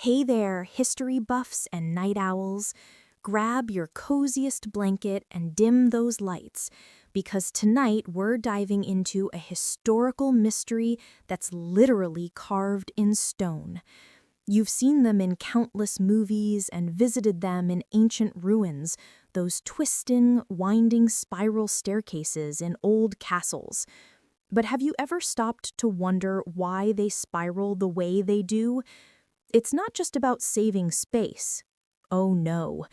Hey there, history buffs and night owls. Grab your coziest blanket and dim those lights, because tonight we're diving into a historical mystery that's literally carved in stone. You've seen them in countless movies and visited them in ancient ruins, those twisting, winding spiral staircases in old castles. But have you ever stopped to wonder why they spiral the way they do? It's not just about saving space. Oh no.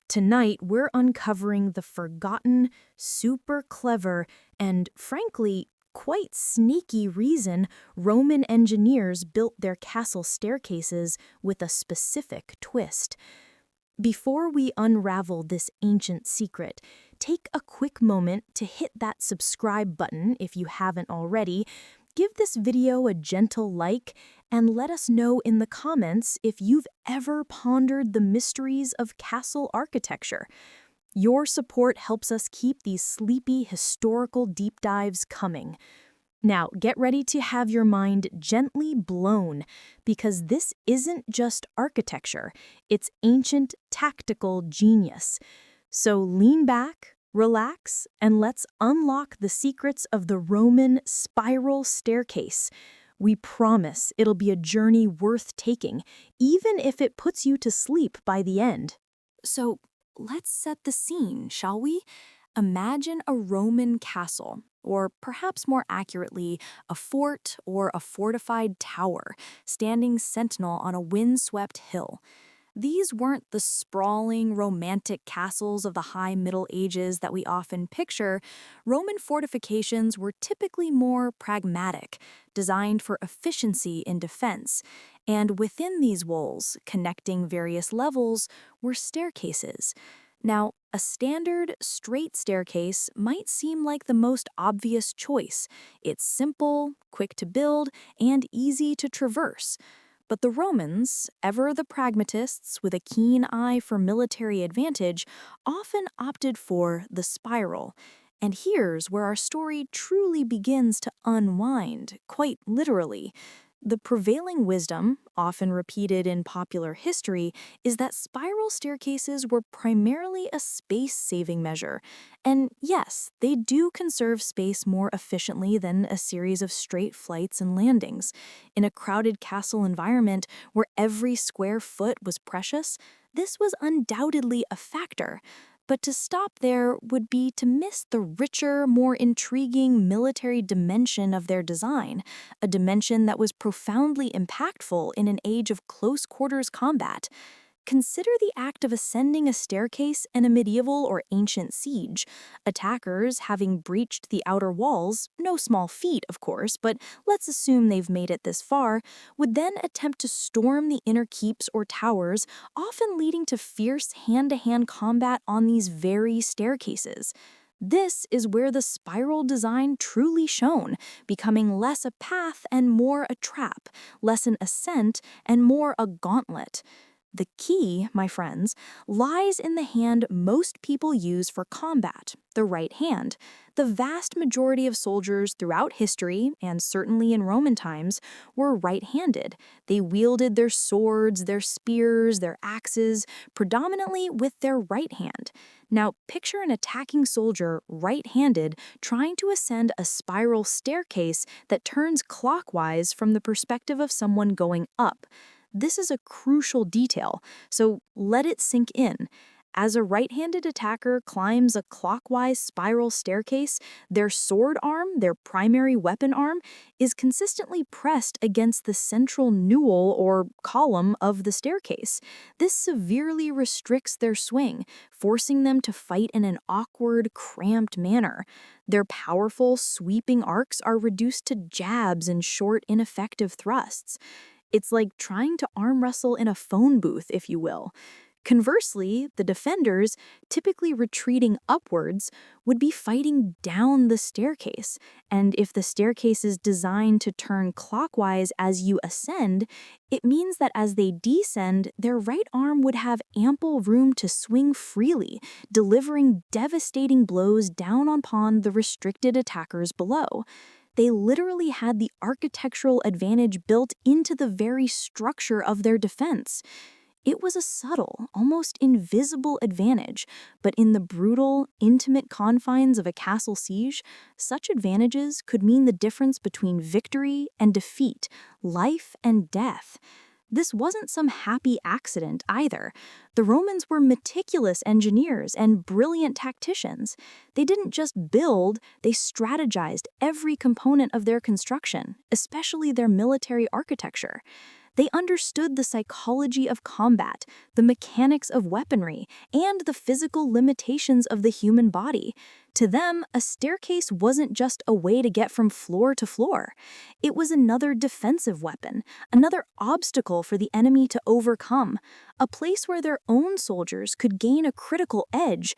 Tonight, we're uncovering the forgotten, super clever, and frankly, quite sneaky reason Roman engineers built their castle staircases with a specific twist. Before we unravel this ancient secret, take a quick moment to hit that subscribe button if you haven't already. Give this video a gentle like and let us know in the comments if you've ever pondered the mysteries of castle architecture. Your support helps us keep these sleepy historical deep dives coming. Now, get ready to have your mind gently blown, because this isn't just architecture, it's ancient tactical genius. So lean back, relax, and let's unlock the secrets of the Roman spiral staircase. We promise it'll be a journey worth taking, even if it puts you to sleep by the end. So let's set the scene, shall we? Imagine a Roman castle, or perhaps more accurately, a fort or a fortified tower, standing sentinel on a windswept hill. These weren't the sprawling, romantic castles of the High Middle Ages that we often picture. Roman fortifications were typically more pragmatic, designed for efficiency in defense. And within these walls, connecting various levels, were staircases. Now, a standard, straight staircase might seem like the most obvious choice. It's simple, quick to build, and easy to traverse. But the Romans, ever the pragmatists with a keen eye for military advantage, often opted for the spiral. And here's where our story truly begins to unwind, quite literally. The prevailing wisdom, often repeated in popular history, is that spiral staircases were primarily a space-saving measure. And yes, they do conserve space more efficiently than a series of straight flights and landings. In a crowded castle environment where every square foot was precious, this was undoubtedly a factor. But to stop there would be to miss the richer, more intriguing military dimension of their design, a dimension that was profoundly impactful in an age of close-quarters combat. Consider the act of ascending a staircase in a medieval or ancient siege. Attackers, having breached the outer walls, no small feat, of course, but let's assume they've made it this far, would then attempt to storm the inner keeps or towers, often leading to fierce hand-to-hand combat on these very staircases. This is where the spiral design truly shone, becoming less a path and more a trap, less an ascent and more a gauntlet. The key, my friends, lies in the hand most people use for combat, the right hand. The vast majority of soldiers throughout history, and certainly in Roman times, were right-handed. They wielded their swords, their spears, their axes, predominantly with their right hand. Now, picture an attacking soldier, right-handed, trying to ascend a spiral staircase that turns clockwise from the perspective of someone going up. This is a crucial detail, so let it sink in. As a right-handed attacker climbs a clockwise spiral staircase, their sword arm, their primary weapon arm, is consistently pressed against the central newel or column of the staircase. This severely restricts their swing, forcing them to fight in an awkward, cramped manner. Their powerful, sweeping arcs are reduced to jabs and short, ineffective thrusts. It's like trying to arm wrestle in a phone booth, if you will. Conversely, the defenders, typically retreating upwards, would be fighting down the staircase. And if the staircase is designed to turn clockwise as you ascend, it means that as they descend, their right arm would have ample room to swing freely, delivering devastating blows down upon the restricted attackers below. They literally had the architectural advantage built into the very structure of their defense. It was a subtle, almost invisible advantage, but in the brutal, intimate confines of a castle siege, such advantages could mean the difference between victory and defeat, life and death. This wasn't some happy accident either. The Romans were meticulous engineers and brilliant tacticians. They didn't just build, they strategized every component of their construction, especially their military architecture. They understood the psychology of combat, the mechanics of weaponry, and the physical limitations of the human body. To them, a staircase wasn't just a way to get from floor to floor. It was another defensive weapon, another obstacle for the enemy to overcome, a place where their own soldiers could gain a critical edge.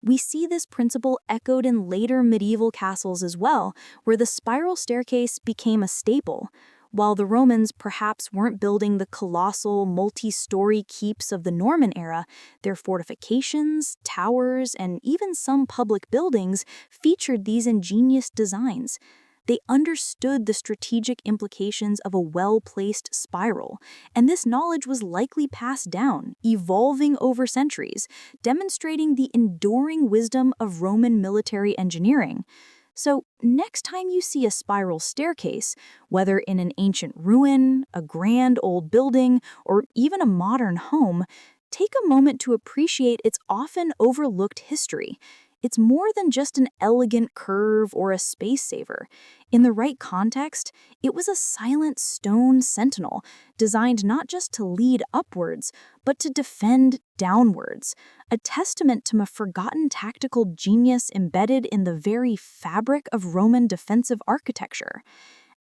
We see this principle echoed in later medieval castles as well, where the spiral staircase became a staple. While the Romans perhaps weren't building the colossal, multi-story keeps of the Norman era, their fortifications, towers, and even some public buildings featured these ingenious designs. They understood the strategic implications of a well-placed spiral, and this knowledge was likely passed down, evolving over centuries, demonstrating the enduring wisdom of Roman military engineering. So, next time you see a spiral staircase, whether in an ancient ruin, a grand old building, or even a modern home, take a moment to appreciate its often overlooked history. It's more than just an elegant curve or a space saver. In the right context, it was a silent stone sentinel, designed not just to lead upwards, but to defend downwards, a testament to a forgotten tactical genius embedded in the very fabric of Roman defensive architecture.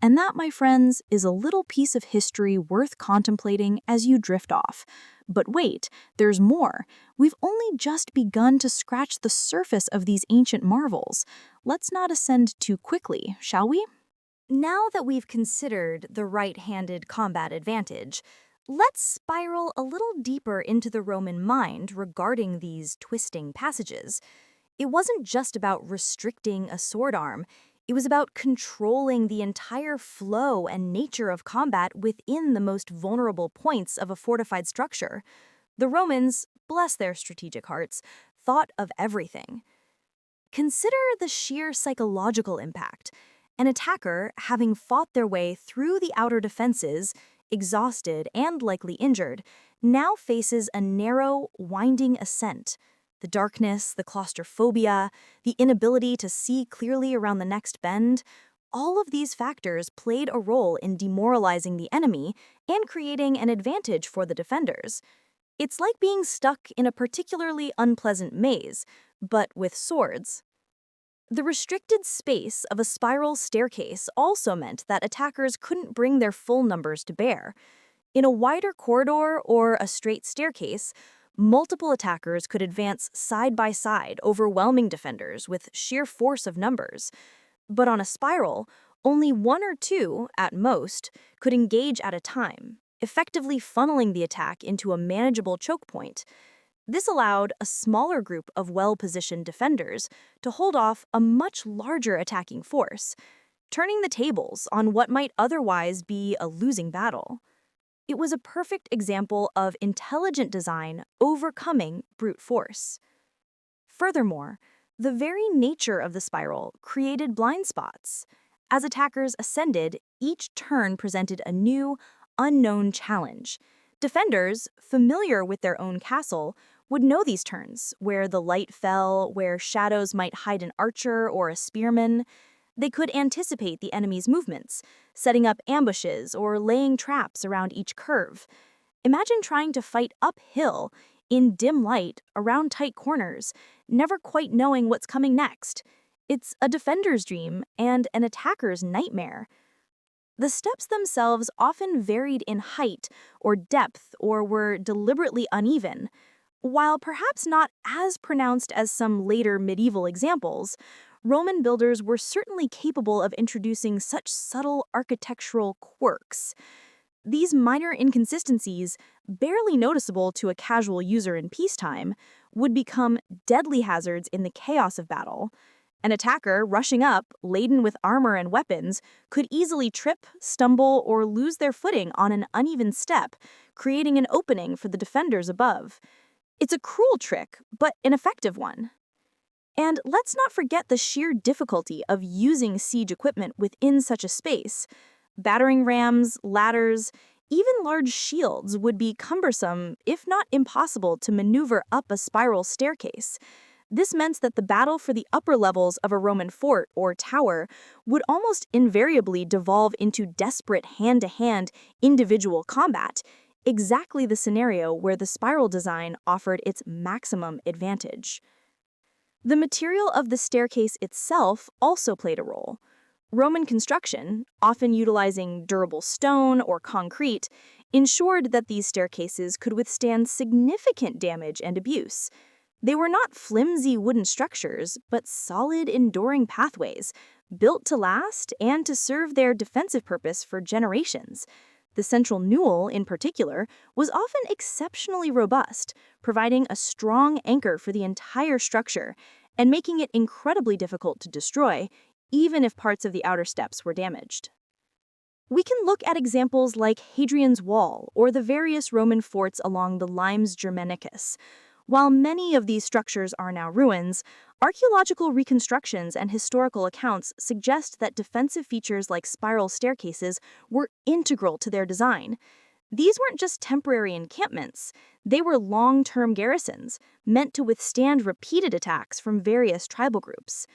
And that, my friends, is a little piece of history worth contemplating as you drift off. But wait, there's more. We've only just begun to scratch the surface of these ancient marvels. Let's not ascend too quickly, shall we? Now that we've considered the right-handed combat advantage, let's spiral a little deeper into the Roman mind regarding these twisting passages. It wasn't just about restricting a sword arm. It was about controlling the entire flow and nature of combat within the most vulnerable points of a fortified structure. The Romans, bless their strategic hearts, thought of everything. Consider the sheer psychological impact. An attacker, having fought their way through the outer defenses, exhausted and likely injured, now faces a narrow, winding ascent. The darkness, the claustrophobia, the inability to see clearly around the next bend, all of these factors played a role in demoralizing the enemy and creating an advantage for the defenders. It's like being stuck in a particularly unpleasant maze, but with swords. The restricted space of a spiral staircase also meant that attackers couldn't bring their full numbers to bear. In a wider corridor or a straight staircase, multiple attackers could advance side by side, overwhelming defenders with sheer force of numbers. But on a spiral, only one or two, at most, could engage at a time, effectively funneling the attack into a manageable choke point. This allowed a smaller group of well-positioned defenders to hold off a much larger attacking force, turning the tables on what might otherwise be a losing battle. It was a perfect example of intelligent design overcoming brute force. Furthermore, the very nature of the spiral created blind spots. As attackers ascended, each turn presented a new, unknown challenge. Defenders, familiar with their own castle, would know these turns, where the light fell, where shadows might hide an archer or a spearman. They could anticipate the enemy's movements, setting up ambushes or laying traps around each curve. Imagine trying to fight uphill, in dim light, around tight corners, never quite knowing what's coming next. It's a defender's dream and an attacker's nightmare. The steps themselves often varied in height or depth or were deliberately uneven. While perhaps not as pronounced as some later medieval examples, Roman builders were certainly capable of introducing such subtle architectural quirks. These minor inconsistencies, barely noticeable to a casual user in peacetime, would become deadly hazards in the chaos of battle. An attacker rushing up, laden with armor and weapons, could easily trip, stumble, or lose their footing on an uneven step, creating an opening for the defenders above. It's a cruel trick, but an effective one. And let's not forget the sheer difficulty of using siege equipment within such a space. Battering rams, ladders, even large shields would be cumbersome, if not impossible, to maneuver up a spiral staircase. This meant that the battle for the upper levels of a Roman fort or tower would almost invariably devolve into desperate hand-to-hand individual combat, exactly the scenario where the spiral design offered its maximum advantage. The material of the staircase itself also played a role. Roman construction, often utilizing durable stone or concrete, ensured that these staircases could withstand significant damage and abuse. They were not flimsy wooden structures, but solid, enduring pathways, built to last and to serve their defensive purpose for generations. The central newel, in particular, was often exceptionally robust, providing a strong anchor for the entire structure and making it incredibly difficult to destroy, even if parts of the outer steps were damaged. We can look at examples like Hadrian's Wall or the various Roman forts along the Limes Germanicus. While many of these structures are now ruins, archaeological reconstructions and historical accounts suggest that defensive features like spiral staircases were integral to their design. These weren't just temporary encampments, they were long-term garrisons, meant to withstand repeated attacks from various tribal groups.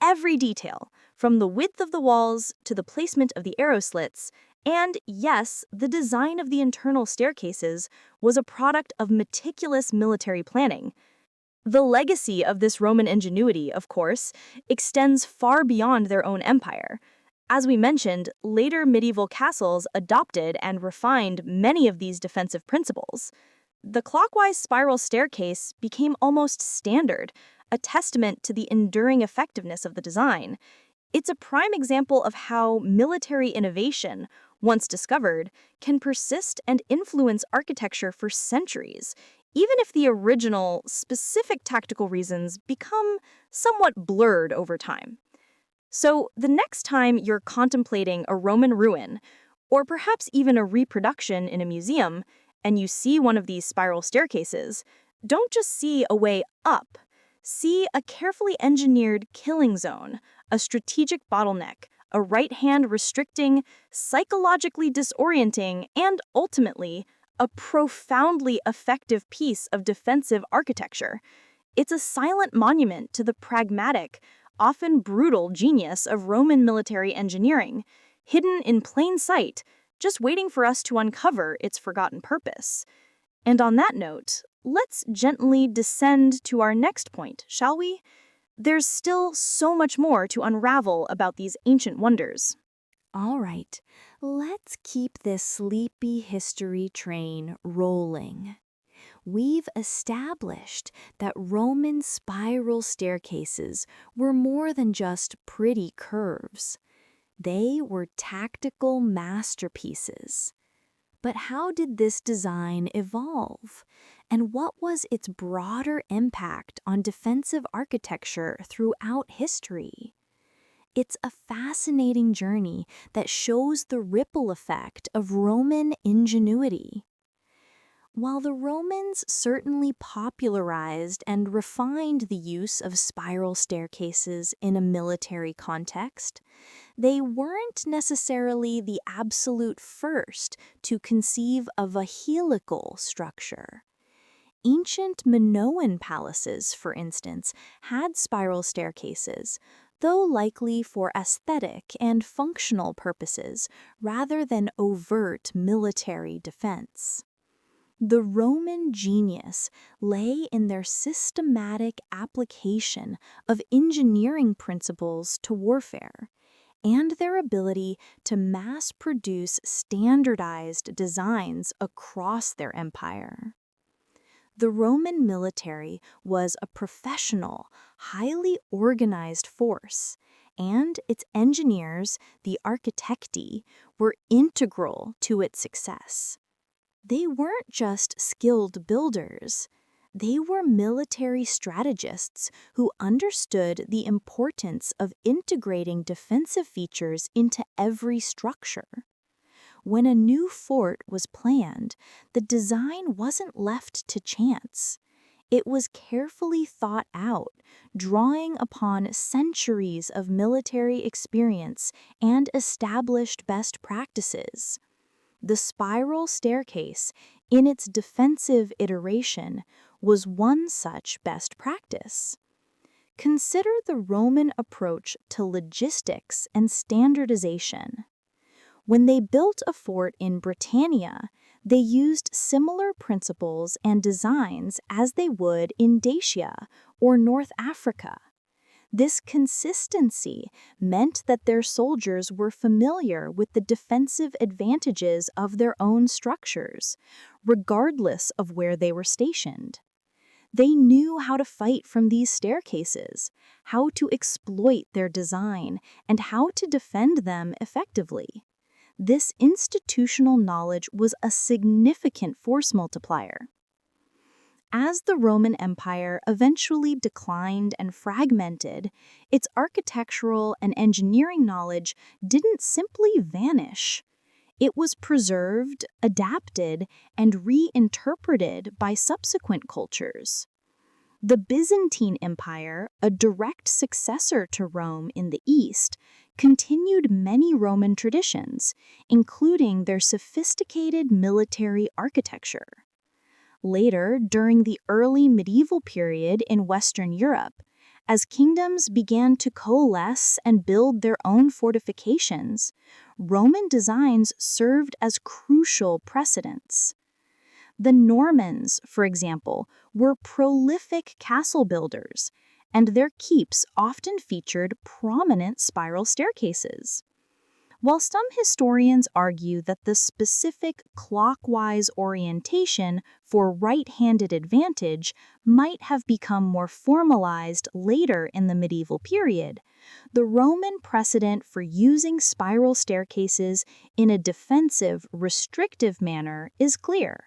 Every detail, from the width of the walls to the placement of the arrow slits, and, yes, the design of the internal staircases, was a product of meticulous military planning. The legacy of this Roman ingenuity, of course, extends far beyond their own empire. As we mentioned, later medieval castles adopted and refined many of these defensive principles. The clockwise spiral staircase became almost standard, a testament to the enduring effectiveness of the design. It's a prime example of how military innovation, once discovered, can persist and influence architecture for centuries, even if the original, specific tactical reasons become somewhat blurred over time. So, the next time you're contemplating a Roman ruin, or perhaps even a reproduction in a museum, and you see one of these spiral staircases, don't just see a way up. See a carefully engineered killing zone, a strategic bottleneck, a right hand restricting, psychologically disorienting, and ultimately, a profoundly effective piece of defensive architecture. It's a silent monument to the pragmatic, often brutal genius of Roman military engineering, hidden in plain sight, just waiting for us to uncover its forgotten purpose. And on that note, let's gently descend to our next point, shall we? There's still so much more to unravel about these ancient wonders. All right, let's keep this sleepy history train rolling. We've established that Roman spiral staircases were more than just pretty curves. They were tactical masterpieces. But how did this design evolve? And what was its broader impact on defensive architecture throughout history? It's a fascinating journey that shows the ripple effect of Roman ingenuity. While the Romans certainly popularized and refined the use of spiral staircases in a military context, they weren't necessarily the absolute first to conceive of a helical structure. Ancient Minoan palaces, for instance, had spiral staircases, though likely for aesthetic and functional purposes rather than overt military defense. The Roman genius lay in their systematic application of engineering principles to warfare and their ability to mass-produce standardized designs across their empire. The Roman military was a professional, highly organized force, and its engineers, the architecti, were integral to its success. They weren't just skilled builders. They were military strategists who understood the importance of integrating defensive features into every structure. When a new fort was planned, the design wasn't left to chance. It was carefully thought out, drawing upon centuries of military experience and established best practices. The spiral staircase, in its defensive iteration, was one such best practice. Consider the Roman approach to logistics and standardization. When they built a fort in Britannia, they used similar principles and designs as they would in Dacia or North Africa. This consistency meant that their soldiers were familiar with the defensive advantages of their own structures, regardless of where they were stationed. They knew how to fight from these staircases, how to exploit their design, and how to defend them effectively. This institutional knowledge was a significant force multiplier. As the Roman Empire eventually declined and fragmented, its architectural and engineering knowledge didn't simply vanish. It was preserved, adapted, and reinterpreted by subsequent cultures. The Byzantine Empire, a direct successor to Rome in the East, continued many Roman traditions, including their sophisticated military architecture. Later, during the early medieval period in Western Europe, as kingdoms began to coalesce and build their own fortifications, Roman designs served as crucial precedents. The Normans, for example, were prolific castle builders, and their keeps often featured prominent spiral staircases. While some historians argue that the specific clockwise orientation for right-handed advantage might have become more formalized later in the medieval period, the Roman precedent for using spiral staircases in a defensive, restrictive manner is clear.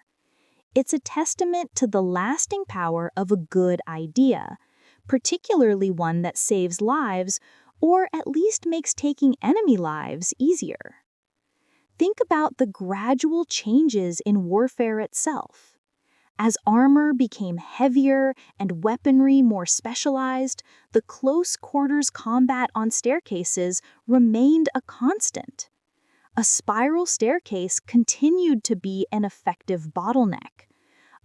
It's a testament to the lasting power of a good idea, particularly one that saves lives or at least makes taking enemy lives easier. Think about the gradual changes in warfare itself. As armor became heavier and weaponry more specialized, the close quarters combat on staircases remained a constant. A spiral staircase continued to be an effective bottleneck,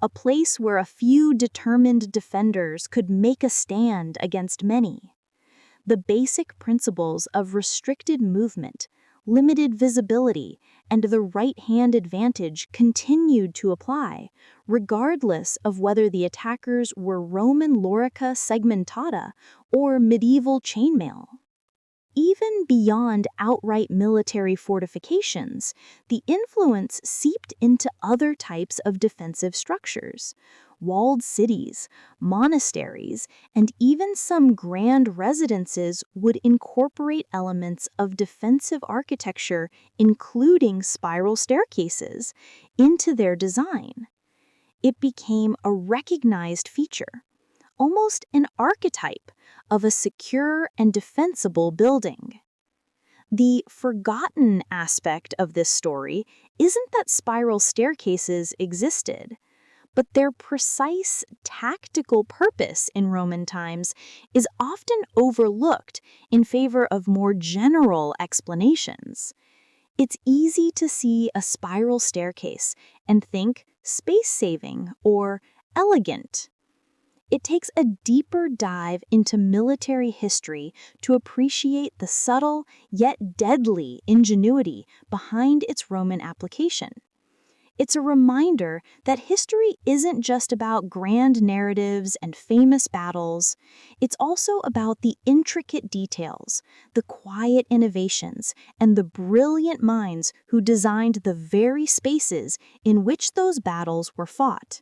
a place where a few determined defenders could make a stand against many. The basic principles of restricted movement, limited visibility, and the right-hand advantage continued to apply, regardless of whether the attackers were Roman lorica segmentata or medieval chainmail. Even beyond outright military fortifications, the influence seeped into other types of defensive structures. Walled cities, monasteries, and even some grand residences would incorporate elements of defensive architecture, including spiral staircases, into their design. It became a recognized feature, almost an archetype, of a secure and defensible building. The forgotten aspect of this story isn't that spiral staircases existed, but their precise tactical purpose in Roman times is often overlooked in favor of more general explanations. It's easy to see a spiral staircase and think space-saving or elegant. It takes a deeper dive into military history to appreciate the subtle yet deadly ingenuity behind its Roman application. It's a reminder that history isn't just about grand narratives and famous battles. It's also about the intricate details, the quiet innovations, and the brilliant minds who designed the very spaces in which those battles were fought.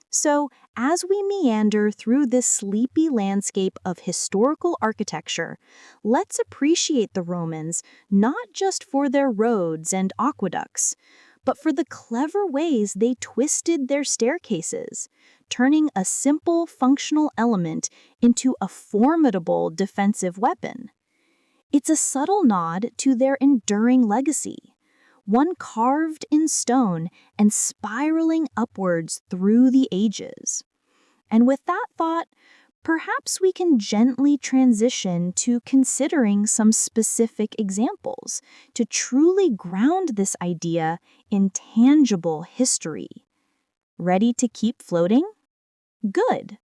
So, as we meander through this sleepy landscape of historical architecture, let's appreciate the Romans not just for their roads and aqueducts, but for the clever ways they twisted their staircases, turning a simple functional element into a formidable defensive weapon. It's a subtle nod to their enduring legacy, one carved in stone and spiraling upwards through the ages. And with that thought, perhaps we can gently transition to considering some specific examples to truly ground this idea in tangible history. Ready to keep floating? Good.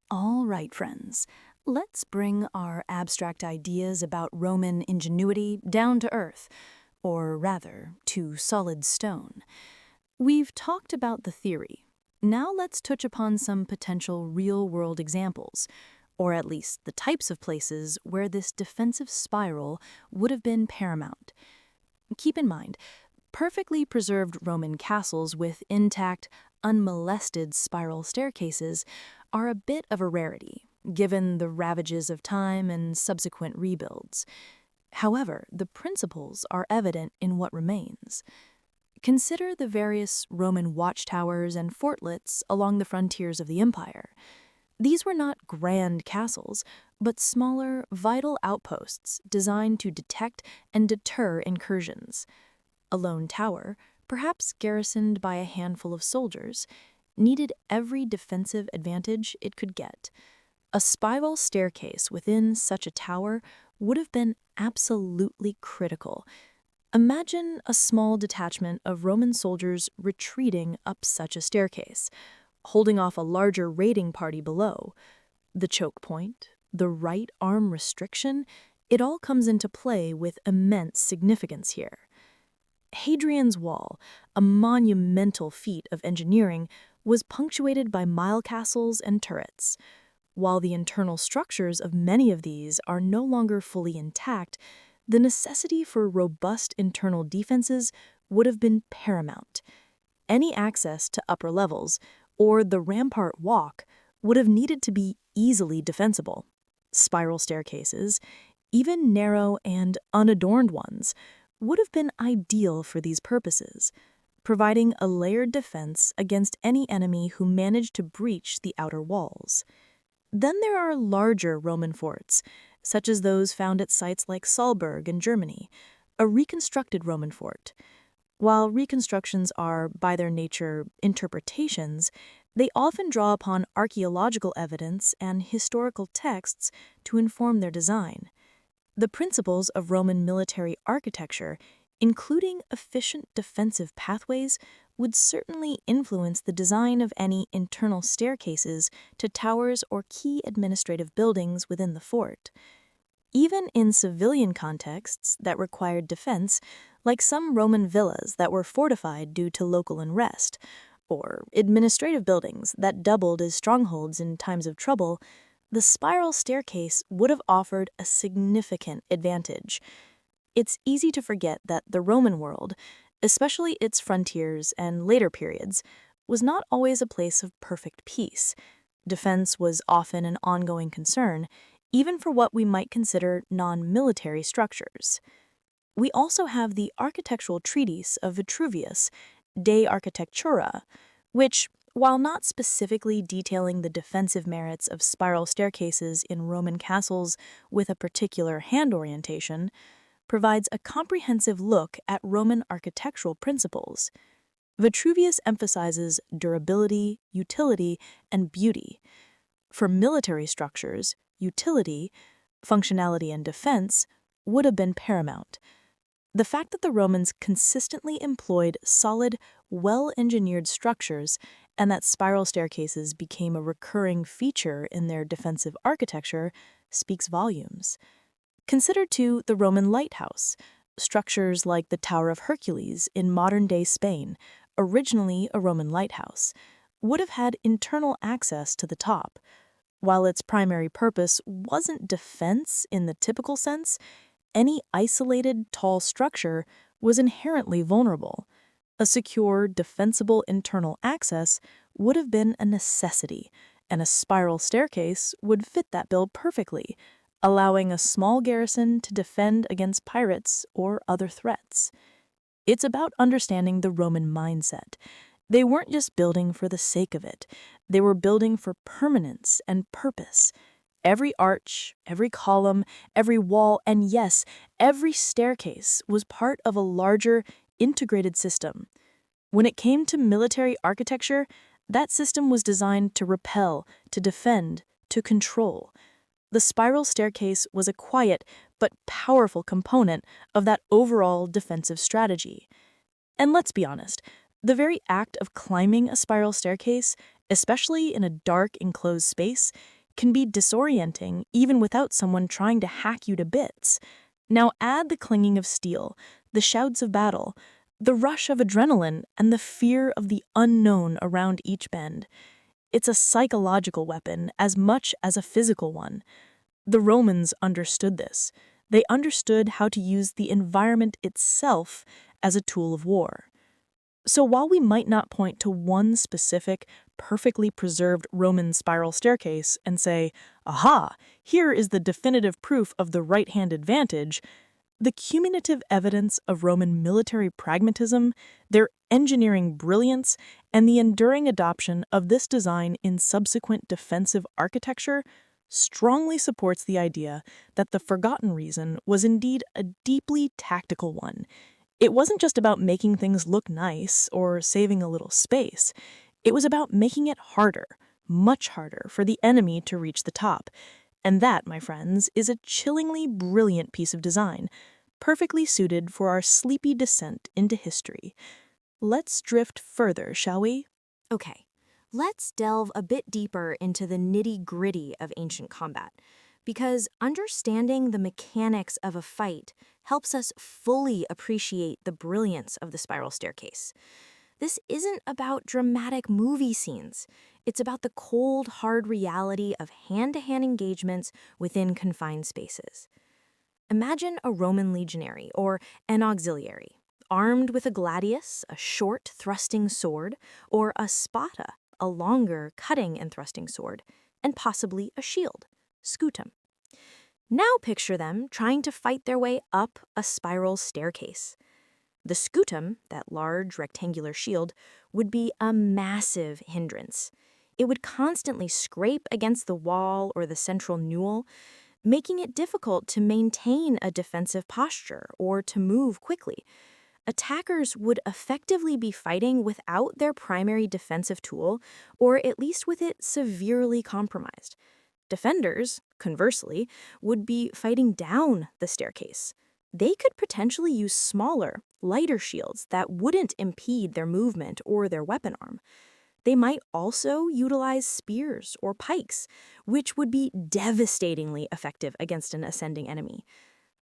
All right, friends. Let's bring our abstract ideas about Roman ingenuity down to earth, or rather, to solid stone. We've talked about the theory. Now let's touch upon some potential real-world examples, or at least the types of places where this defensive spiral would have been paramount. Keep in mind, perfectly preserved Roman castles with intact, unmolested spiral staircases are a bit of a rarity, given the ravages of time and subsequent rebuilds. However, the principles are evident in what remains. Consider the various Roman watchtowers and fortlets along the frontiers of the empire. These were not grand castles, but smaller, vital outposts designed to detect and deter incursions. A lone tower, perhaps garrisoned by a handful of soldiers, needed every defensive advantage it could get. A spiral staircase within such a tower would have been absolutely critical. Imagine a small detachment of Roman soldiers retreating up such a staircase, holding off a larger raiding party below. The choke point, the right arm restriction, it all comes into play with immense significance here. Hadrian's Wall, a monumental feat of engineering, was punctuated by mile castles and turrets. While the internal structures of many of these are no longer fully intact, the necessity for robust internal defenses would have been paramount. Any access to upper levels, or the rampart walk, would have needed to be easily defensible. Spiral staircases, even narrow and unadorned ones, would have been ideal for these purposes, providing a layered defense against any enemy who managed to breach the outer walls. Then there are larger Roman forts, such as those found at sites like Salzburg in Germany, a reconstructed Roman fort. While reconstructions are, by their nature, interpretations, they often draw upon archaeological evidence and historical texts to inform their design. The principles of Roman military architecture, including efficient defensive pathways, would certainly influence the design of any internal staircases to towers or key administrative buildings within the fort. Even in civilian contexts that required defense, like some Roman villas that were fortified due to local unrest, or administrative buildings that doubled as strongholds in times of trouble, the spiral staircase would have offered a significant advantage. It's easy to forget that the Roman world, especially its frontiers and later periods, was not always a place of perfect peace. Defense was often an ongoing concern, even for what we might consider non-military structures. We also have the architectural treatise of Vitruvius, De Architectura, which, while not specifically detailing the defensive merits of spiral staircases in Roman castles with a particular hand orientation, provides a comprehensive look at Roman architectural principles. Vitruvius emphasizes durability, utility, and beauty. For military structures, utility, functionality, and defense would have been paramount. The fact that the Romans consistently employed solid, well-engineered structures and that spiral staircases became a recurring feature in their defensive architecture speaks volumes. Consider, too, the Roman lighthouse, structures like the Tower of Hercules in modern-day Spain, originally a Roman lighthouse, would have had internal access to the top. While its primary purpose wasn't defense in the typical sense, any isolated, tall structure was inherently vulnerable. A secure, defensible internal access would have been a necessity, and a spiral staircase would fit that bill perfectly, allowing a small garrison to defend against pirates or other threats. It's about understanding the Roman mindset. They weren't just building for the sake of it. They were building for permanence and purpose. Every arch, every column, every wall, and yes, every staircase was part of a larger, integrated system. When it came to military architecture, that system was designed to repel, to defend, to control. The spiral staircase was a quiet but powerful component of that overall defensive strategy. And let's be honest, the very act of climbing a spiral staircase, especially in a dark, enclosed space, can be disorienting even without someone trying to hack you to bits. Now add the clanging of steel, the shouts of battle, the rush of adrenaline, and the fear of the unknown around each bend. It's a psychological weapon as much as a physical one. The Romans understood this. They understood how to use the environment itself as a tool of war. So while we might not point to one specific, perfectly preserved Roman spiral staircase and say, aha, here is the definitive proof of the right-hand advantage, the cumulative evidence of Roman military pragmatism, their engineering brilliance, and the enduring adoption of this design in subsequent defensive architecture strongly supports the idea that the forgotten reason was indeed a deeply tactical one. It wasn't just about making things look nice or saving a little space. It was about making it harder, much harder, for the enemy to reach the top. And that, my friends, is a chillingly brilliant piece of design, perfectly suited for our sleepy descent into history. Let's drift further, shall we? Okay, let's delve a bit deeper into the nitty-gritty of ancient combat, because understanding the mechanics of a fight helps us fully appreciate the brilliance of the spiral staircase. This isn't about dramatic movie scenes. It's about the cold, hard reality of hand-to-hand engagements within confined spaces. Imagine a Roman legionary or an auxiliary, armed with a gladius, a short, thrusting sword, or a spada, a longer, cutting and thrusting sword, and possibly a shield, scutum. Now picture them trying to fight their way up a spiral staircase. The scutum, that large rectangular shield, would be a massive hindrance. It would constantly scrape against the wall or the central newel, making it difficult to maintain a defensive posture or to move quickly. Attackers would effectively be fighting without their primary defensive tool, or at least with it severely compromised. Defenders, conversely, would be fighting down the staircase. They could potentially use smaller, lighter shields that wouldn't impede their movement or their weapon arm. They might also utilize spears or pikes, which would be devastatingly effective against an ascending enemy.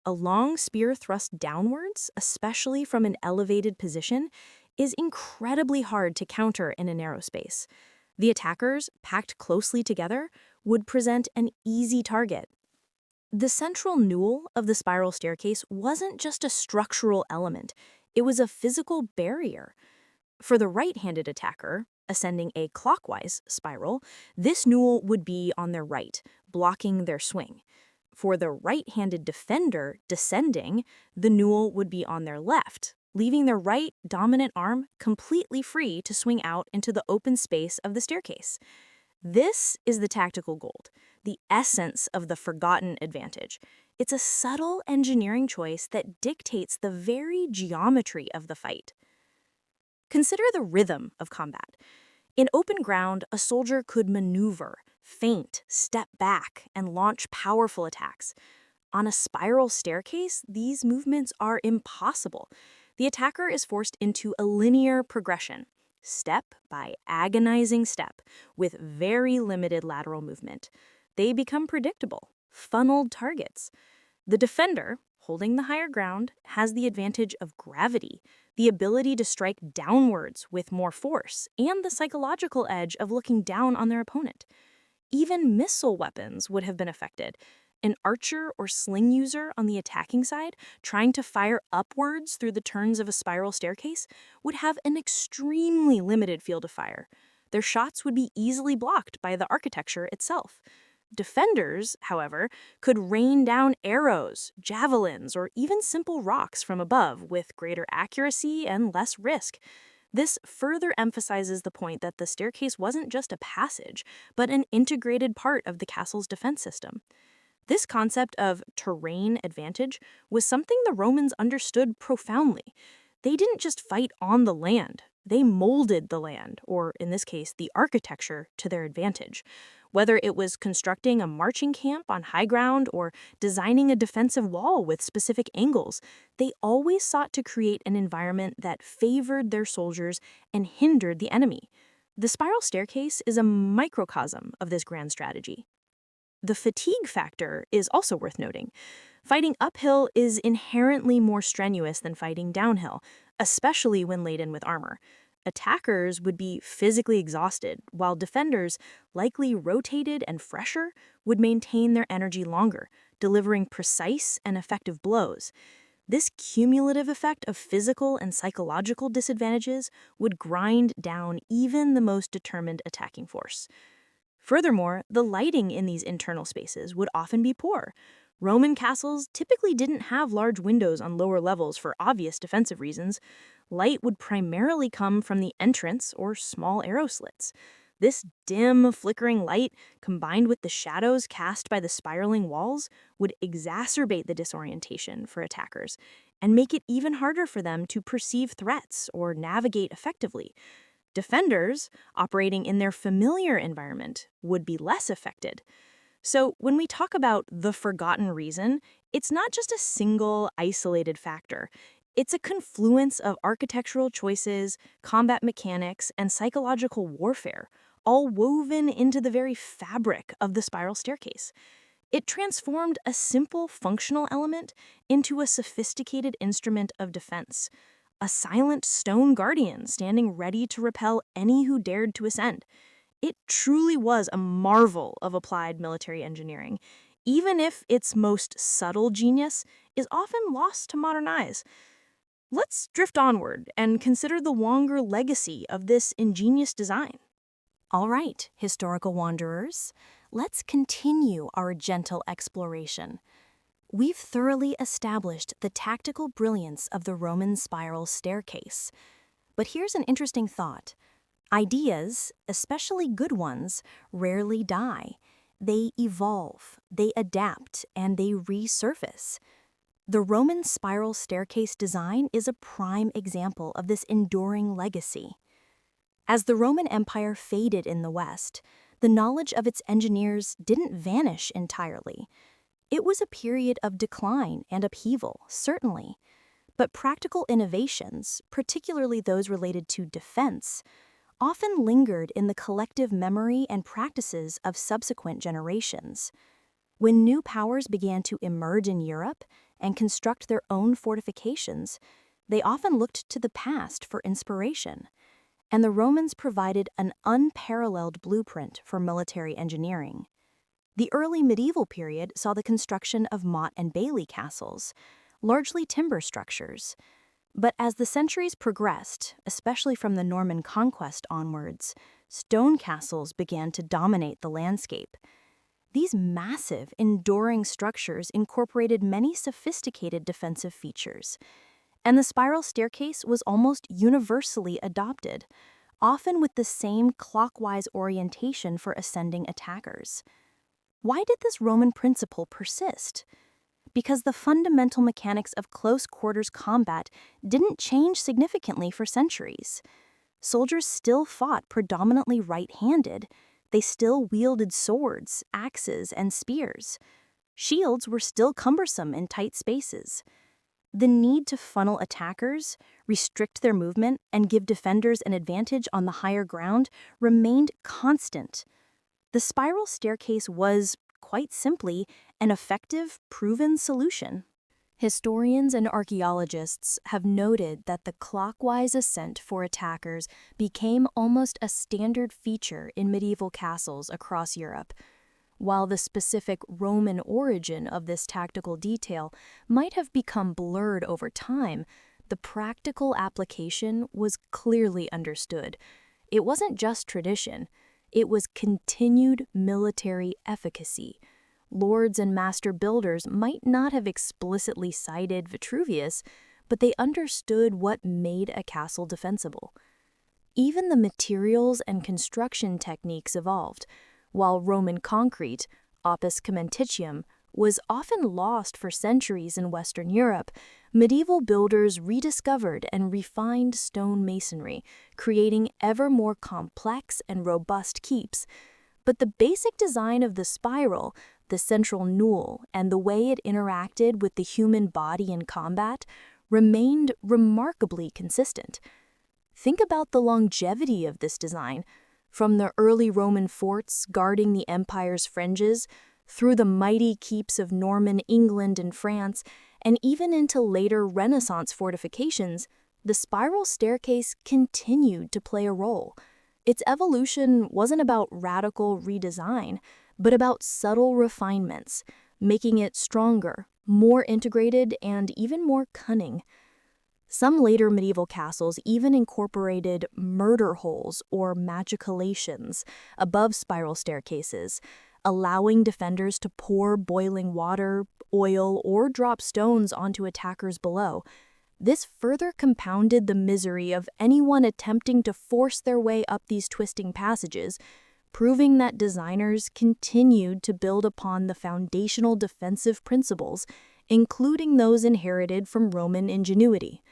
A long spear thrust downwards, especially from an elevated position, is incredibly hard to counter in a narrow space. The attackers, packed closely together, would present an easy target. The central newel of the spiral staircase wasn't just a structural element, it was a physical barrier. For the right-handed attacker, ascending a clockwise spiral, this newel would be on their right, blocking their swing. For the right-handed defender descending, the newel would be on their left, leaving their right dominant arm completely free to swing out into the open space of the staircase. This is the tactical gold, the essence of the forgotten advantage. It's a subtle engineering choice that dictates the very geometry of the fight. Consider the rhythm of combat. In open ground, a soldier could maneuver, feint, step back, and launch powerful attacks. On a spiral staircase, these movements are impossible. The attacker is forced into a linear progression, step by agonizing step, with very limited lateral movement. They become predictable, funneled targets. The defender, holding the higher ground, has the advantage of gravity, the ability to strike downwards with more force, and the psychological edge of looking down on their opponent. Even missile weapons would have been affected. An archer or sling user on the attacking side, trying to fire upwards through the turns of a spiral staircase, would have an extremely limited field of fire. Their shots would be easily blocked by the architecture itself. Defenders, however, could rain down arrows, javelins, or even simple rocks from above with greater accuracy and less risk. This further emphasizes the point that the staircase wasn't just a passage, but an integrated part of the castle's defense system. This concept of terrain advantage was something the Romans understood profoundly. They didn't just fight on the land, they molded the land, or in this case, the architecture, to their advantage. Whether it was constructing a marching camp on high ground or designing a defensive wall with specific angles, they always sought to create an environment that favored their soldiers and hindered the enemy. The spiral staircase is a microcosm of this grand strategy. The fatigue factor is also worth noting. Fighting uphill is inherently more strenuous than fighting downhill, especially when laden with armor. Attackers would be physically exhausted, while defenders, likely rotated and fresher, would maintain their energy longer, delivering precise and effective blows. This cumulative effect of physical and psychological disadvantages would grind down even the most determined attacking force. Furthermore, the lighting in these internal spaces would often be poor. Roman castles typically didn't have large windows on lower levels for obvious defensive reasons. Light would primarily come from the entrance or small arrow slits. This dim, flickering light, combined with the shadows cast by the spiraling walls, would exacerbate the disorientation for attackers and make it even harder for them to perceive threats or navigate effectively. Defenders, operating in their familiar environment, would be less affected. So when we talk about the forgotten reason, it's not just a single, isolated factor. It's a confluence of architectural choices, combat mechanics, and psychological warfare, all woven into the very fabric of the spiral staircase. It transformed a simple functional element into a sophisticated instrument of defense, a silent stone guardian standing ready to repel any who dared to ascend. It truly was a marvel of applied military engineering, even if its most subtle genius is often lost to modern eyes. Let's drift onward and consider the longer legacy of this ingenious design. All right, historical wanderers, let's continue our gentle exploration. We've thoroughly established the tactical brilliance of the Roman spiral staircase. But here's an interesting thought. Ideas, especially good ones, rarely die. They evolve, they adapt, and they resurface. The Roman spiral staircase design is a prime example of this enduring legacy. As the Roman Empire faded in the West, the knowledge of its engineers didn't vanish entirely. It was a period of decline and upheaval, certainly, but practical innovations, particularly those related to defense, often lingered in the collective memory and practices of subsequent generations. When new powers began to emerge in Europe and construct their own fortifications, they often looked to the past for inspiration, and the Romans provided an unparalleled blueprint for military engineering. The early medieval period saw the construction of motte and bailey castles, largely timber structures. But as the centuries progressed, especially from the Norman conquest onwards, stone castles began to dominate the landscape. These massive, enduring structures incorporated many sophisticated defensive features, and the spiral staircase was almost universally adopted, often with the same clockwise orientation for ascending attackers. Why did this Roman principle persist? Because the fundamental mechanics of close quarters combat didn't change significantly for centuries. Soldiers still fought predominantly right-handed. They still wielded swords, axes, and spears. Shields were still cumbersome in tight spaces. The need to funnel attackers, restrict their movement, and give defenders an advantage on the higher ground remained constant. The spiral staircase was, quite simply, an effective, proven solution. Historians and archaeologists have noted that the clockwise ascent for attackers became almost a standard feature in medieval castles across Europe. While the specific Roman origin of this tactical detail might have become blurred over time, the practical application was clearly understood. It wasn't just tradition. It was continued military efficacy. Lords and master builders might not have explicitly cited Vitruvius, but they understood what made a castle defensible. Even the materials and construction techniques evolved. While Roman concrete, opus caementitium, was often lost for centuries in Western Europe, medieval builders rediscovered and refined stone masonry, creating ever more complex and robust keeps. But the basic design of the spiral, the central newel, and the way it interacted with the human body in combat remained remarkably consistent. Think about the longevity of this design, from the early Roman forts guarding the empire's fringes, through the mighty keeps of Norman England and France, and even into later Renaissance fortifications. The spiral staircase continued to play a role. Its evolution wasn't about radical redesign, but about subtle refinements, making it stronger, more integrated, and even more cunning. Some later medieval castles even incorporated murder holes or machicolations above spiral staircases, allowing defenders to pour boiling water, oil, or drop stones onto attackers below. This further compounded the misery of anyone attempting to force their way up these twisting passages, proving that designers continued to build upon the foundational defensive principles, including those inherited from Roman ingenuity.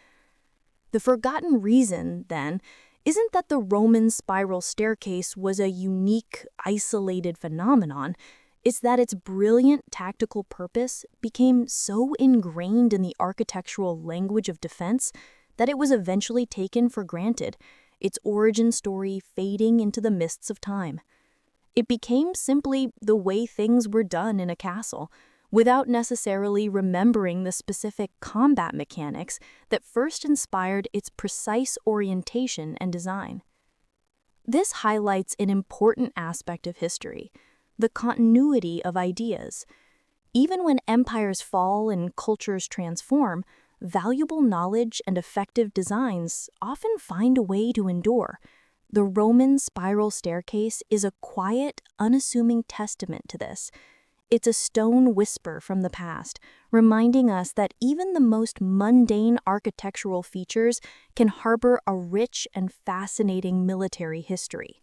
The forgotten reason, then, isn't that the Roman spiral staircase was a unique, isolated phenomenon. It's that its brilliant tactical purpose became so ingrained in the architectural language of defense that it was eventually taken for granted, its origin story fading into the mists of time. It became simply the way things were done in a castle, without necessarily remembering the specific combat mechanics that first inspired its precise orientation and design. This highlights an important aspect of history, the continuity of ideas. Even when empires fall and cultures transform, valuable knowledge and effective designs often find a way to endure. The Roman spiral staircase is a quiet, unassuming testament to this. It's a stone whisper from the past, reminding us that even the most mundane architectural features can harbor a rich and fascinating military history.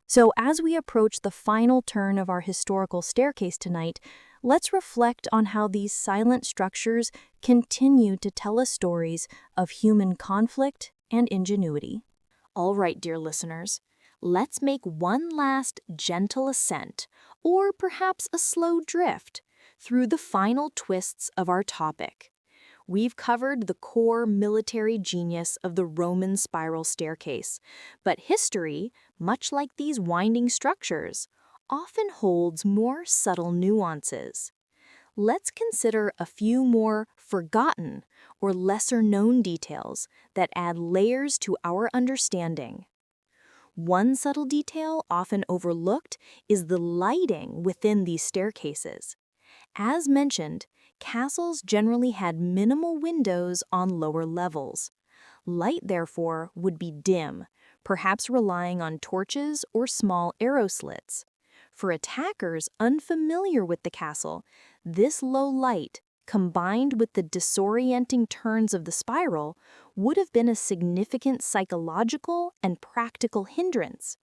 So as we approach the final turn of our historical staircase tonight, let's reflect on how these silent structures continue to tell us stories of human conflict and ingenuity. All right, dear listeners, let's make one last gentle ascent, or perhaps a slow drift, through the final twists of our topic. We've covered the core military genius of the Roman spiral staircase, but history, much like these winding structures, often holds more subtle nuances. Let's consider a few more forgotten or lesser-known details that add layers to our understanding. One subtle detail often overlooked is the lighting within these staircases. As mentioned, castles generally had minimal windows on lower levels. Light, therefore, would be dim, perhaps relying on torches or small arrow slits. For attackers unfamiliar with the castle, this low light, combined with the disorienting turns of the spiral, would have been a significant psychological and practical hindrance.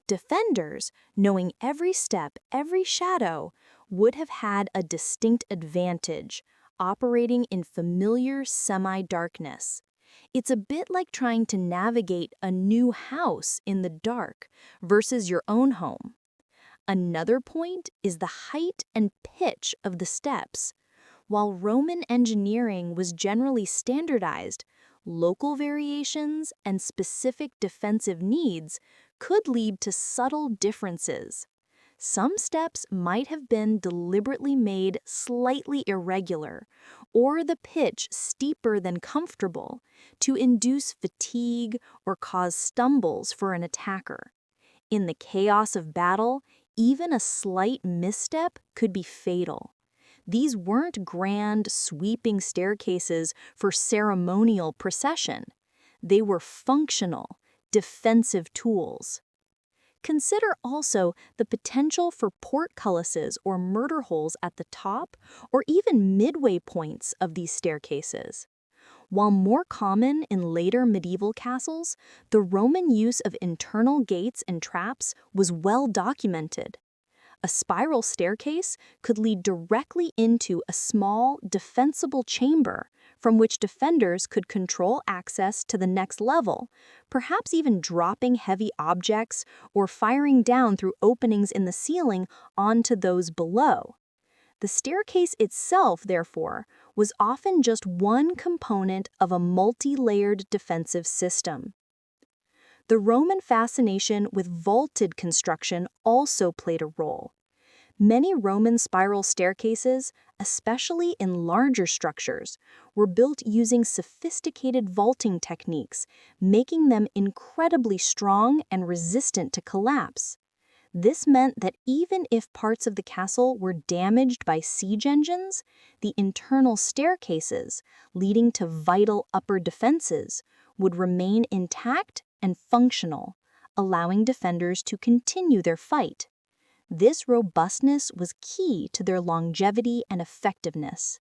Defenders, knowing every step, every shadow, would have had a distinct advantage, operating in familiar semi-darkness. It's a bit like trying to navigate a new house in the dark versus your own home. Another point is the height and pitch of the steps. While Roman engineering was generally standardized, local variations and specific defensive needs could lead to subtle differences. Some steps might have been deliberately made slightly irregular, or the pitch steeper than comfortable, to induce fatigue or cause stumbles for an attacker. In the chaos of battle, even a slight misstep could be fatal. These weren't grand, sweeping staircases for ceremonial procession. They were functional, defensive tools. Consider also the potential for portcullises or murder holes at the top or even midway points of these staircases. While more common in later medieval castles, the Roman use of internal gates and traps was well documented. A spiral staircase could lead directly into a small, defensible chamber from which defenders could control access to the next level, perhaps even dropping heavy objects or firing down through openings in the ceiling onto those below. The staircase itself, therefore, was often just one component of a multi-layered defensive system. The Roman fascination with vaulted construction also played a role. Many Roman spiral staircases, especially in larger structures, were built using sophisticated vaulting techniques, making them incredibly strong and resistant to collapse. This meant that even if parts of the castle were damaged by siege engines, the internal staircases, leading to vital upper defenses, would remain intact and functional, allowing defenders to continue their fight. This robustness was key to their longevity and effectiveness.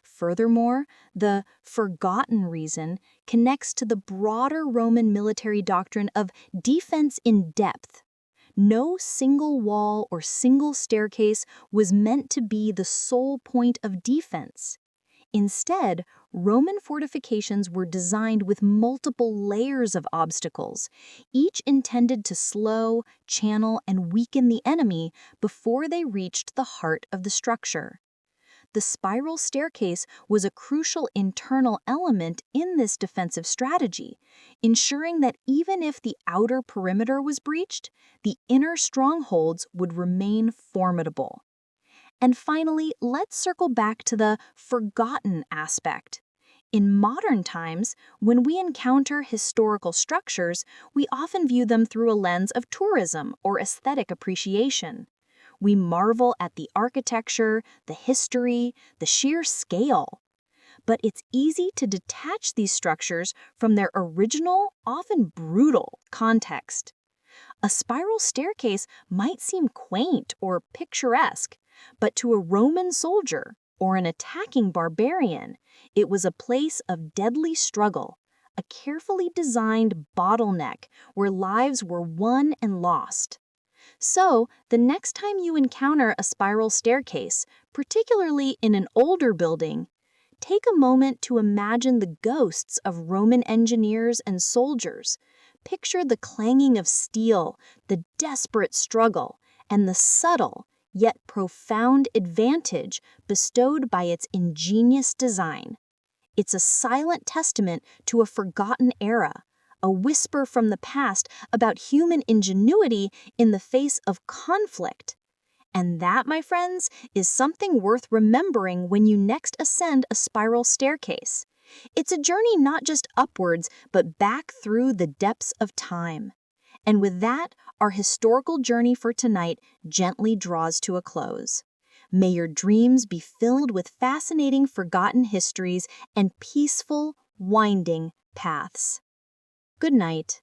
Furthermore, the forgotten reason connects to the broader Roman military doctrine of defense in depth. No single wall or single staircase was meant to be the sole point of defense. Instead, Roman fortifications were designed with multiple layers of obstacles, each intended to slow, channel, and weaken the enemy before they reached the heart of the structure. The spiral staircase was a crucial internal element in this defensive strategy, ensuring that even if the outer perimeter was breached, the inner strongholds would remain formidable. And finally, let's circle back to the forgotten aspect. In modern times, when we encounter historical structures, we often view them through a lens of tourism or aesthetic appreciation. We marvel at the architecture, the history, the sheer scale. But it's easy to detach these structures from their original, often brutal, context. A spiral staircase might seem quaint or picturesque, but to a Roman soldier or an attacking barbarian, it was a place of deadly struggle, a carefully designed bottleneck where lives were won and lost. So, the next time you encounter a spiral staircase, particularly in an older building, take a moment to imagine the ghosts of Roman engineers and soldiers. Picture the clanging of steel, the desperate struggle, and the subtle, yet profound advantage bestowed by its ingenious design. It's a silent testament to a forgotten era, a whisper from the past about human ingenuity in the face of conflict. And that, my friends, is something worth remembering when you next ascend a spiral staircase. It's a journey not just upwards, but back through the depths of time. And with that, our historical journey for tonight gently draws to a close. May your dreams be filled with fascinating forgotten histories and peaceful, winding paths. Good night.